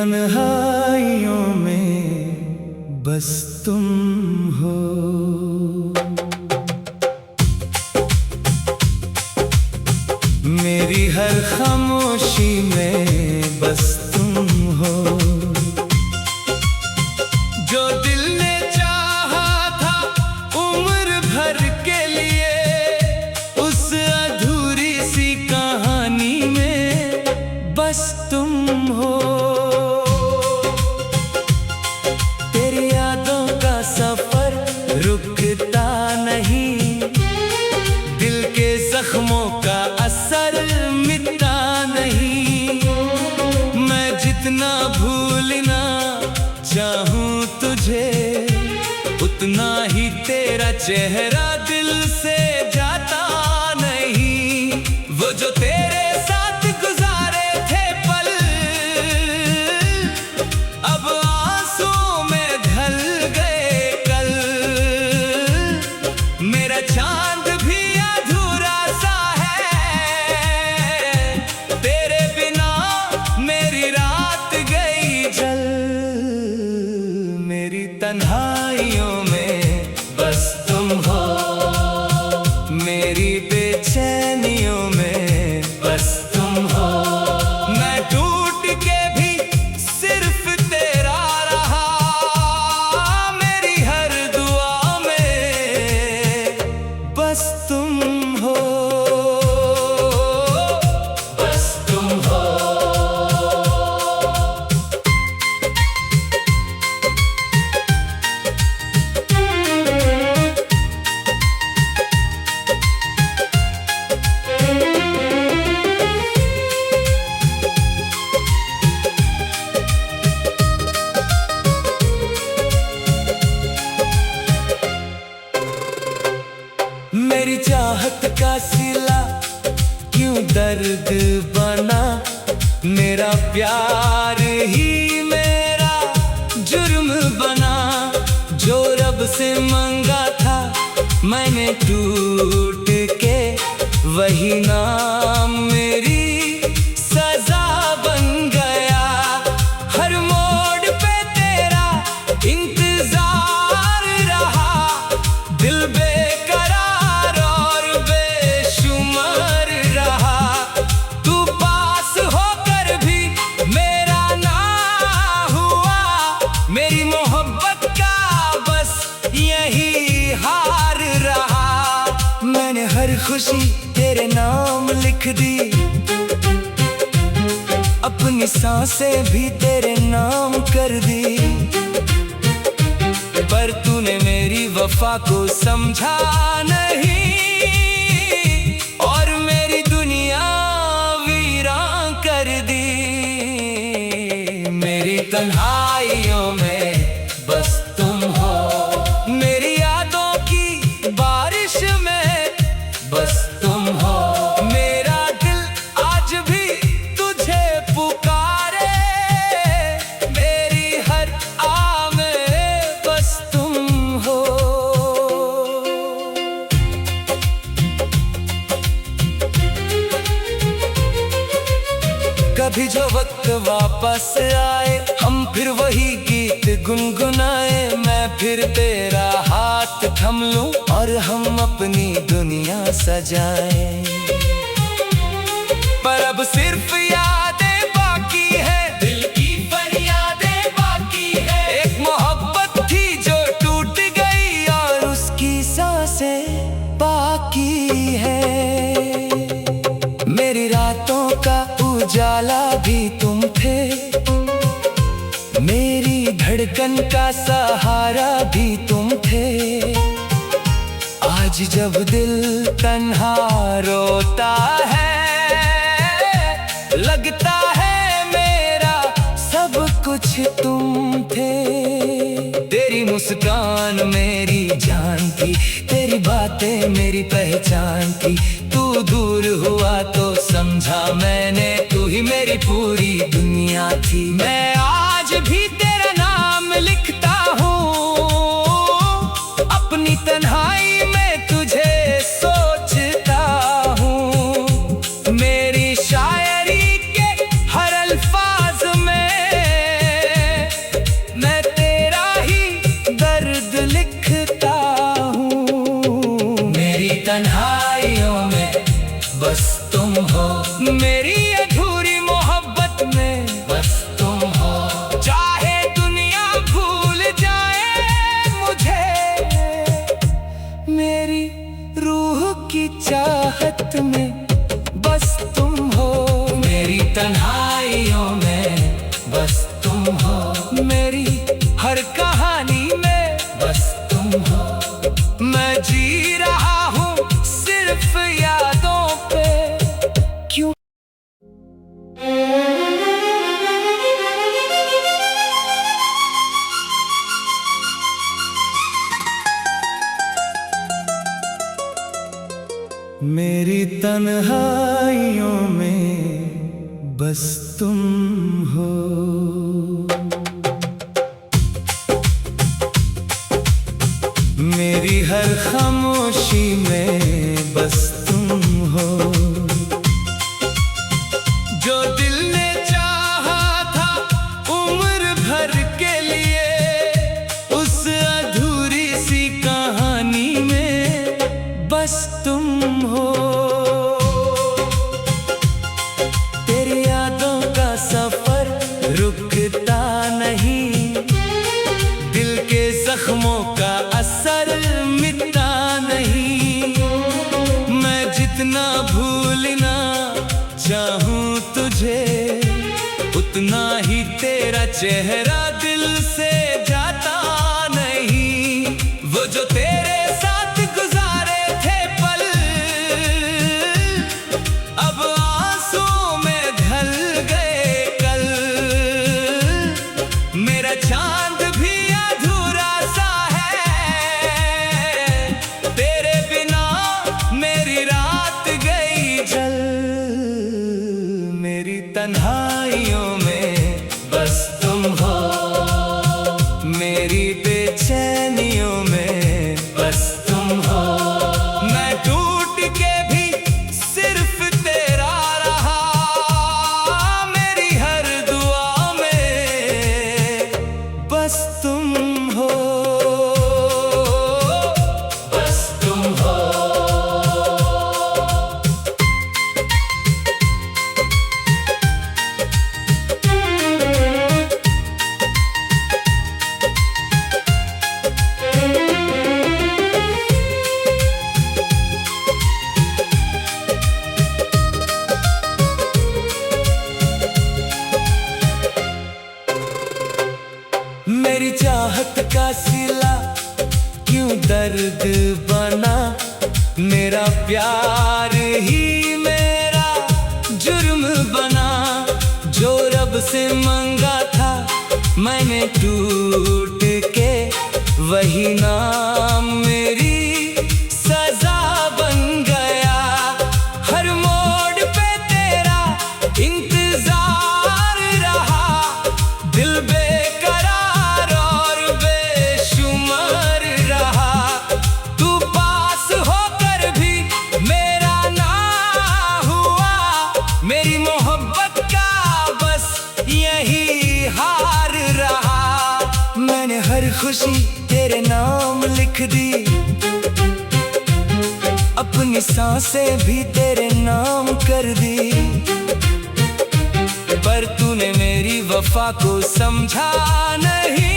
तन्हाइयों में बस तुम हो। मेरी हर खामोशी में बस तुम हो। जो दिल ने चाहा था उम्र भर के लिए, उस अधूरी सी कहानी में बस तुम हो। तेरी यादों का सफर रुकता नहीं, दिल के जख्मों का असर मिटता नहीं। मैं जितना भूलना चाहूं तुझे, उतना ही तेरा चेहरा दिल से जाता नहीं। वो जो तेरे साथ गुजारे थे पल, अब आंसुओं में ढल गए कल। मेरा चांद भी अधूरा सा है, तेरे बिना मेरी रात गई जल। मेरी तन्हाइयों में बस तुम हो, मेरी बेचैनियों में बस तुम हो। मैं टूट के भी सिर्फ तेरा रहा, मेरी हर दुआ में बस तुम हो। बस तुम हो। मेरी चाहत का सिला क्यों दर्द बना, मेरा प्यार ही मेरा जुर्म बना। जो रब से मंगा था मैंने टूट के, वही नाम मेरी सजा बन गया। हर मोड़ पे तेरा इंतजार रहा, दिल बेकरार और बेशुमार रहा। तू पास होकर भी मेरा ना हुआ, मेरी मोहब्बत का बस यही हार रहा। मैंने हर खुशी तेरे नाम लिख दी, अपनी सांसें भी तेरे नाम कर दी। पर तूने मेरी वफा को समझा नहीं, और मेरी दुनिया वीरान कर दी। मेरी तन्हाइयों में बस तुम हो, मेरी यादों की बारिश में बस तुम हो। मेरा दिल आज भी तुझे पुकारे, मेरी हर आ में बस तुम हो। कभी जो वक्त वापस आए, हम फिर वही गीत गुनगुनाए। मैं फिर तेरा हाथ थम लूं और हम अपनी दुनिया सजाए। पर अब सिर्फ यादें बाकी है, दिल की फरियादें बाकी है। एक मोहब्बत थी जो टूट गई और उसकी सांसें बाकी है। मेरी रातों का उजाला भी तुम थे, मेरी धड़कन का सहारा भी तुम थे। आज जब दिल तन्हा रोता है, लगता है मेरा सब कुछ तुम थे। तेरी मुस्कान मेरी जान थी, तेरी बातें मेरी पहचान थी। तू दूर हुआ तो समझा मैंने, तू ही मेरी पूरी दुनिया थी। मैं आज भी तेरा नाम लिखता हूँ, अपनी तन्हाई में तुझे सोचता हूँ। मेरी शायरी के हर अल्फाज में मेरी तन्हाइयों में बस तुम हो। मेरी हर खामोशी में बस तुम हो। जो दिल ने चाहा था उम्र भर के लिए, उस अधूरी सी कहानी में बस तुम हो। तेरी यादों का सफर रुकता नहीं, दिल के जख्मों का असर मिटता नहीं। मैं जितना भूलना चाहूं तुझे, उतना ही तेरा चेहरा दिल से जाता नहीं। वो जो तेरे साथ गुजारे थे पल, अब आंसुओं में ढल गए कल। मेरा चांद भी अधूरा सा है, तेरे बिना मेरी रात गई जल। मेरी तन्हाइयों में बस तुम हो, मेरी बेचैनियों में बस तुम हो। मैं टूट के भी सिर्फ तेरा रहा, मेरी हर दुआ में बस तुम हो। बस तुम हो। मेरी चाहत का सिला क्यों दर्द बना, मेरा प्यार ही मेरा जुर्म बना। जो रब से मांगा था मैंने टूट के, वही नाम मेरी सजा बन गया। हर मोड़ पे तेरा इंतजार रहा, दिल बेकरार और बेशुमार रहा। तू पास होकर भी मेरा ना हुआ, मेरी मोहब्बत का बस यही हार रहा। मैंने हर खुशी तेरे नाम लिख दी, अपनी सांसें भी तेरे नाम कर दी। पर तूने मेरी वफा को समझा नहीं,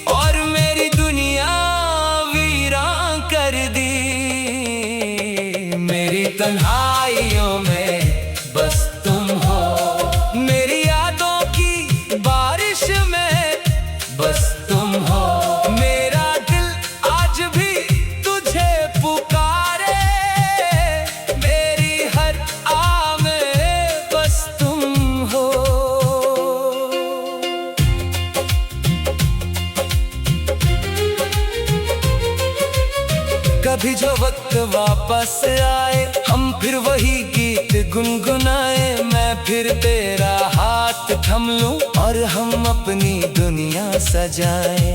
और मेरी दुनिया वीरान कर दी। मेरी तन्हाइयों में बस तुम हो, मेरी यादों की बारिश में बस तुम हो। मेरा दिल आज भी तुझे पुकारे, मेरी हर आ में बस तुम हो। कभी जो वक्त वापस आए, हम फिर वही गीत गुनगुनाए। मैं फिर तेरा हाथ थम लूं और हम अपनी दुनिया सजाए।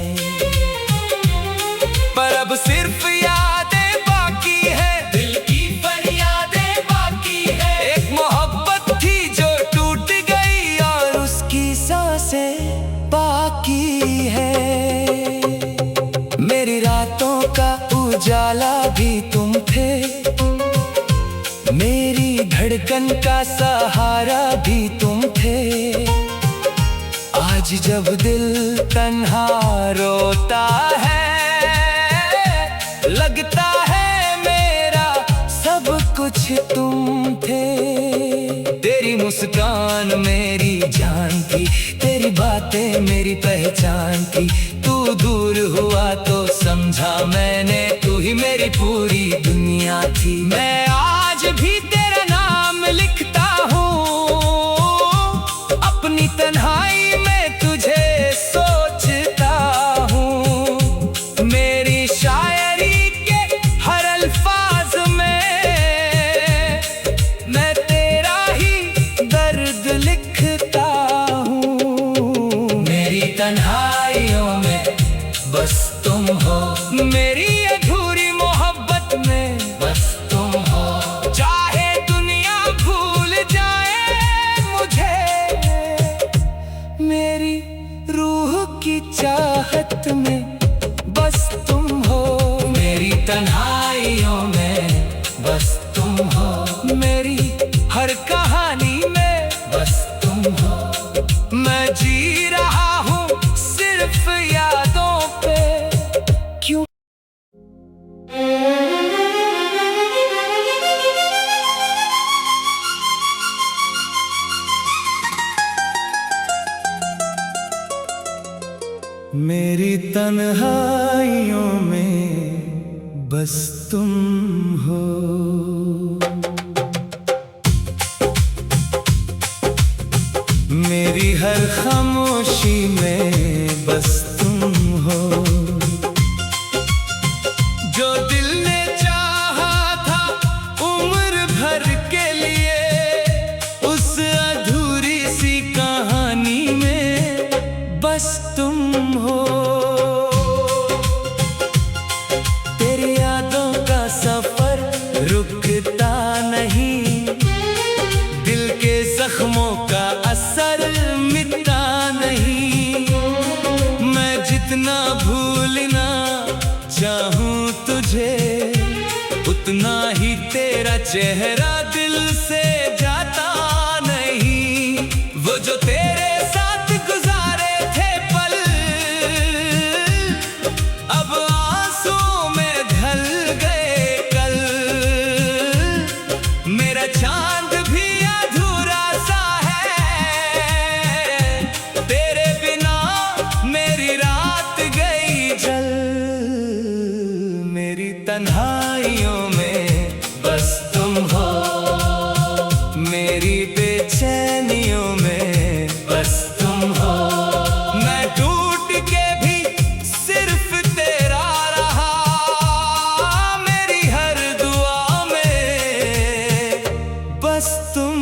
पर अब सिर्फ यादें बाकी है, दिल की फरियादें बाकी है। एक मोहब्बत थी जो टूट गई और उसकी सांसें बाकी है। मेरी रातों का उजाला भी तुम थे, मेरी धड़कन का सहारा भी तुम थे। आज जब दिल तन्हा रोता है, लगता है मेरा सब कुछ तुम थे। तेरी मुस्कान मेरी जान थी, तेरी बातें मेरी पहचान थी। तू दूर हुआ तो समझा मैंने, तू ही मेरी पूरी दुनिया थी। मैं आज भी तेरा नाम लिखता हूँ, अपनी तन्हाई में तुझे सोचता हूँ। मेरी शायरी के हर अल्फाज तन्हाइयों में बस तुम हो, मेरी अधूरी मोहब्बत में बस तुम हो। चाहे दुनिया भूल जाए मुझे, मेरी रूह की चाहत में बस तुम हो, मेरी तन्हाइयों में बस तुम हो, मेरी हर कहानी में बस तुम हो। मैं जी रहा हूँ सिर्फ यादों पे, क्यों? मेरी तन्हाइयों में बस तुम हो। मेरी हर खामोशी में बस तुम हो। जो दिल ने चाहा था उम्र भर के लिए, उस अधूरी सी कहानी में बस तुम हो। तेरी यादों का सफर रुकता नहीं, दिल के जख्मों का असर मिटता नहीं। मैं जितना भूलना चाहूं तुझे, उतना ही तेरा चेहरा दिल से जाता नहीं। वो जो तेरे साथ गुजारे थे पल, अब आंसुओं में ढल गए कल। मेरा चांद भी अधूरा सा है, तेरे बिना मेरी रात गई जल। मेरी तन्हाइयों में बस तुम हो, मेरी बेचैनियों में बस तुम हो। मैं टूट के भी सिर्फ तेरा रहा, मेरी हर दुआ में बस तुम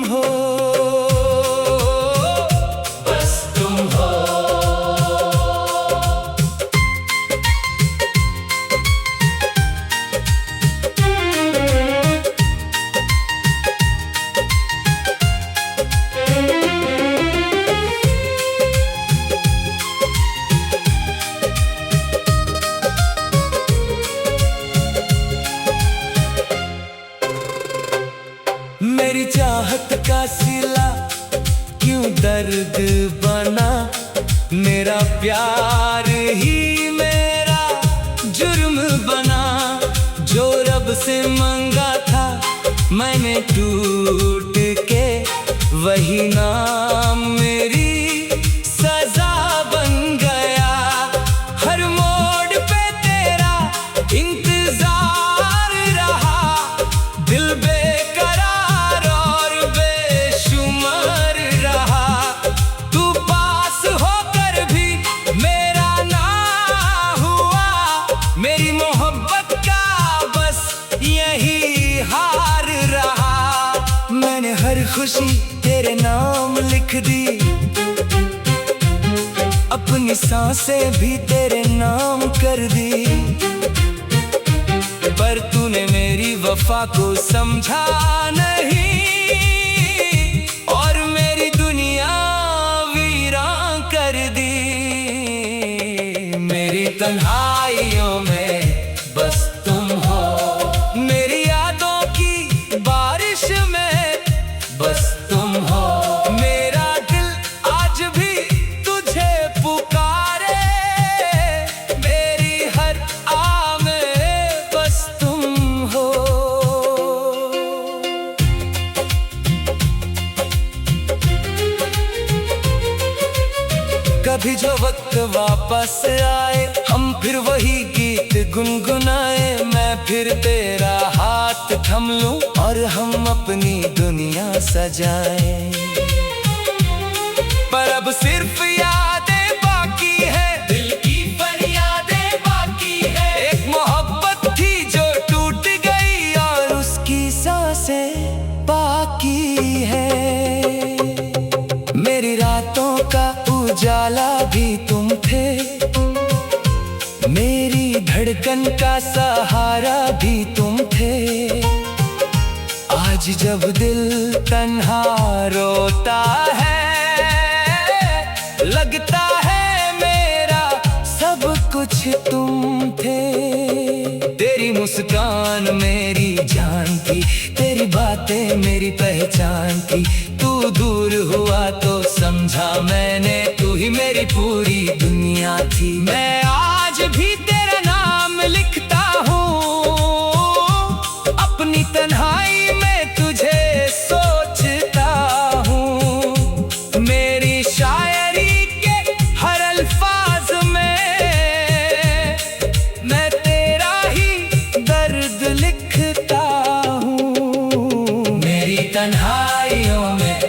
हो, बस तुम हो। मेरी चाहत का सिला क्यों दर्द बना, मेरा प्यार ही मेरा जुर्म बना। जो रब से मंगा था मैंने टूट के, वही नाम मेरी सजा बन गया। हर मोड़ पे तेरा इंतजार रहा, दिल बेकरार और बेशुमार रहा। तू पास होकर भी मेरा ना हुआ, मेरी मोहब्बत का बस यही हार रहा। मैंने हर खुशी तेरे नाम लिख दी, अपनी सांसें भी तेरे नाम कर दी। पर तूने मेरी वफा को समझा नहीं, और मेरी दुनिया वीरान कर दी। मेरी तन्हाइयों में बस तुम हो, मेरी यादों की बारिश में बस तुम हो। मेरा दिल आज भी तुझे पुकारे, मेरी हर आ में बस तुम हो। कभी जो वक्त वापस आए, हम फिर वही गीत गुनगुनाए। मैं फिर तेरा हाथ थम लूं और हम अपनी दुनिया सजाए। पर अब सिर्फ यादें बाकी है, दिल की फरियादें बाकी है। एक मोहब्बत थी जो टूट गई और उसकी सांसें बाकी है। मेरी रातों का उजाला सहारा भी तुम थे, मेरी धड़कन का सहारा भी तुम थे। आज जब दिल तन्हा रोता है, लगता है मेरा सब कुछ तुम थे। तेरी मुस्कान मेरी जान थी, तेरी बातें मेरी पहचान थी। तू दूर हुआ तो समझा मैंने, तू ही मेरी पूरी दुनिया थी। मैं आज भी तेरा नाम लिखता हूँ, अपनी तन्हाई में तुझे सोचता हूँ। मेरी शायरी के हर अल्फाज में मैं तेरा ही दर्द लिखता हूँ। मेरी तन्हाइयों में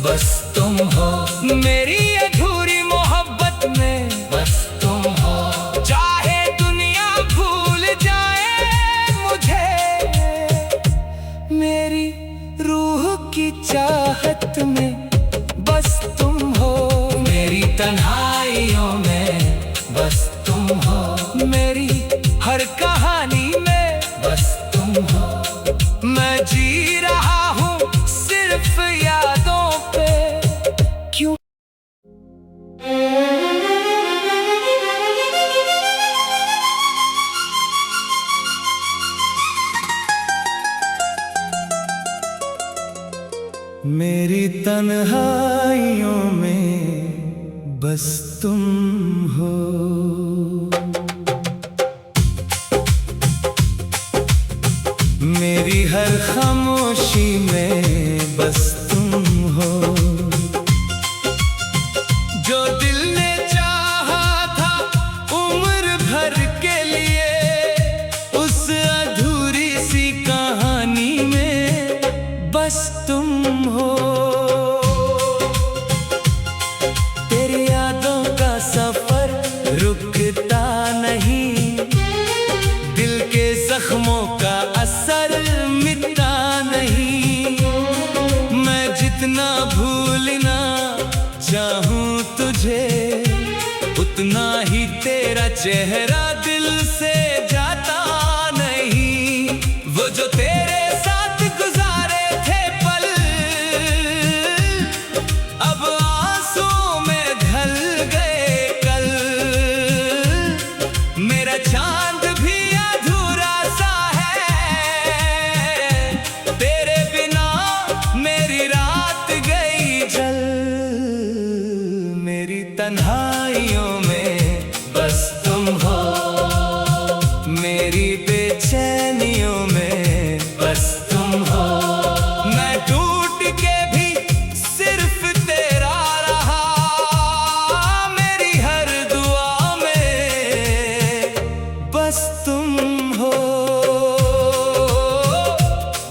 बस तुम हो, मेरी अधूरी मोहब्बत में बस तुम हो। चाहे दुनिया भूल जाए मुझे, मेरी रूह की चाहत में बस तुम हो। मेरी तन्हाइयों में बस तुम हो, मेरी हर कहानी में बस तुम हो। मैं जी रहा हूँ सिर्फ यादों पे, क्यों? मेरी तन्हाइयों में बस तुम हो। मेरी हर खामोशी में बस तुम हो। जो दिल ने चाहा था उम्र भर के लिए, उस अधूरी सी कहानी में बस तुम हो। तेरी यादों का सफर रुकता नहीं, दिल के जख्मों का असर मिटता नहीं। मैं जितना भूलना चाहूं तुझे, उतना ही तेरा चेहरा दिल से जाता नहीं। वो जो तेरे साथ गुजारे थे पल, अब आंसुओं में ढल गए कल। मेरा चांद भी अधूरा सा है, तेरे बिना मेरी रात गई जल। मेरी तन्हाइयों में बस तुम हो, मेरी बेचैनियों में बस तुम हो। मैं टूट के भी सिर्फ तेरा रहा, मेरी हर दुआ में बस तुम हो,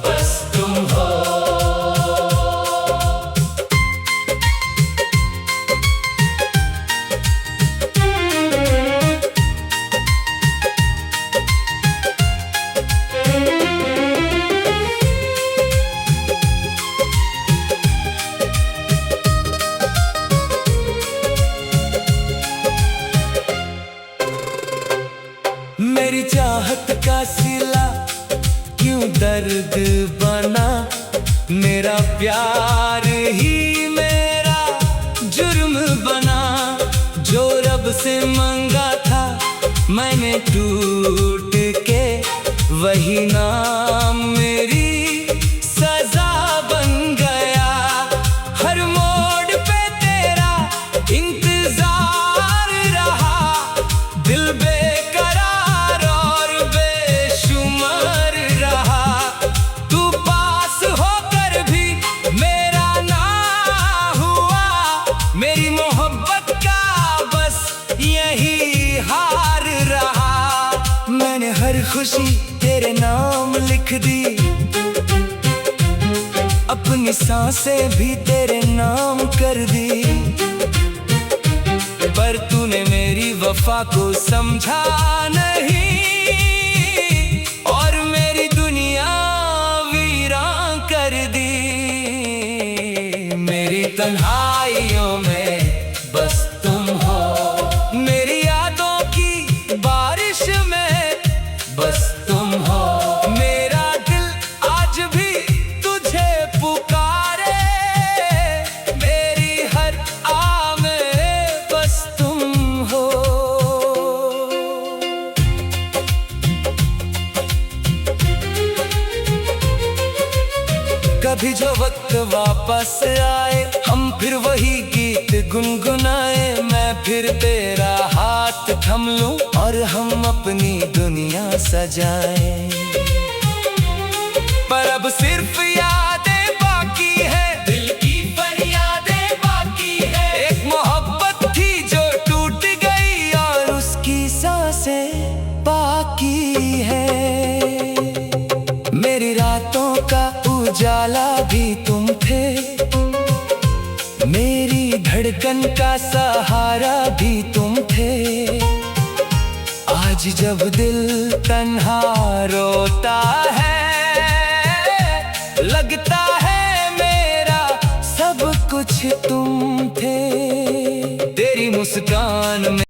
बस तुम हो। मेरी चाहत का सिला क्यों दर्द बना, मेरा प्यार ही मेरा जुर्म बना। जो रब से मांगा था मैंने टूट के, वही नाम मेरी सजा बन गया। हर मोड़ पे तेरा इंतजार रहा, दिल बेकरार और बेशुमार रहा। तू पास होकर भी मेरा ना हुआ, मेरी मोहब्बत का बस यही हार रहा। मैंने हर खुशी तेरे नाम लिख दी, अपनी सांसें भी तेरे नाम कर दी। पर तूने मेरी वफा को समझा नहीं, और मेरी दुनिया वीरान कर दी। मेरी तन्हाइयों में बस तुम वापस आए, हम फिर वही गीत गुनगुनाए। मैं फिर तेरा हाथ थम लूं और हम अपनी दुनिया सजाएं। पर अब सिर्फ यादें बाकी है, दिल की फरियादें बाकी है। एक मोहब्बत थी जो टूट गई और उसकी सांसें बाकी है। मेरी रातों का उजाला भी तुम थे, मेरी धड़कन का सहारा भी तुम थे। आज जब दिल तन्हा रोता है, लगता है मेरा सब कुछ तुम